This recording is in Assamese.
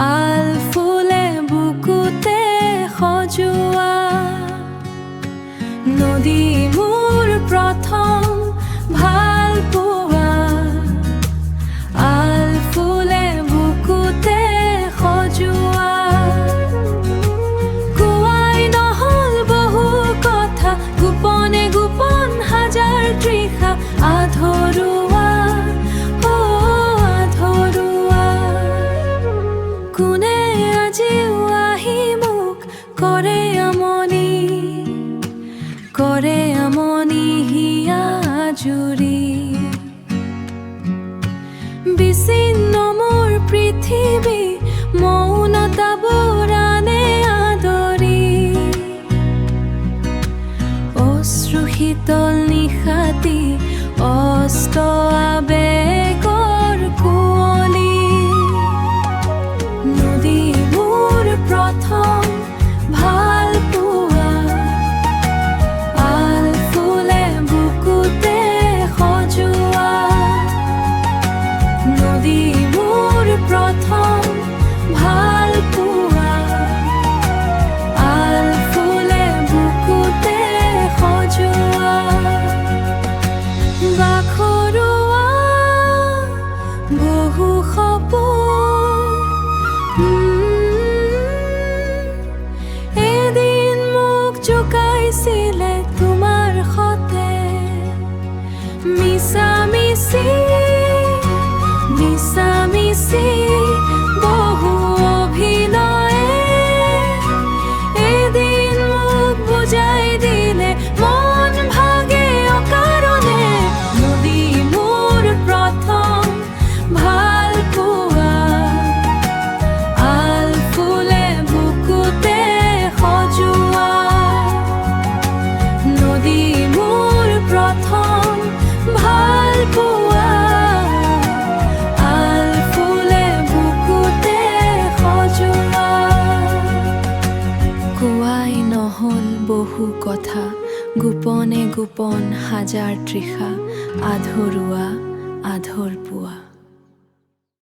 আল ফুলে বুকুতে সজোৱা নদী মোৰ প্ৰথম ভাল পোৱা আল ফুলে বুকুতে সজোৱা কোৱাই নহল বহু কথা গোপনে গোপন হাজাৰ তৃষা আধৰুৱা কোনে আজিও আহি মোক কৰে আমনি হিয়া জুৰি বিচ্ছিন্ন মোৰ পৃথিৱী মৌনতা বুৰানে আদৰি অশ্ৰু শীতল নিশাতি অস্ত আবেগৰ কুঁৱলী নদী মোৰ প্ৰথম ভাল পোৱা আল ফুলে বুকুতে সজোৱা নদী মোৰ প্ৰথম ভাল পোৱা আল ফুলে বুকুতে সজোৱা বাখৰুৱা বহু এদিন মোক জোকাইছিলে তোমাৰ সতে মিছা বহু অভিনয়ে এদিন মোক বুজাই দিলে মন ভাগে অকাৰণে নদী মোৰ প্ৰথম ভাল পোৱা আল ফুলে বুকুতে সজোৱা নদী মোৰ প্ৰথম ভাল পোৱা আল ফুলে বুকুতে সজোৱা কোৱাই নহল বহু কথা গোপনে গোপন হাজাৰ তৃষা আধৰুৱা আধৰ পোৱা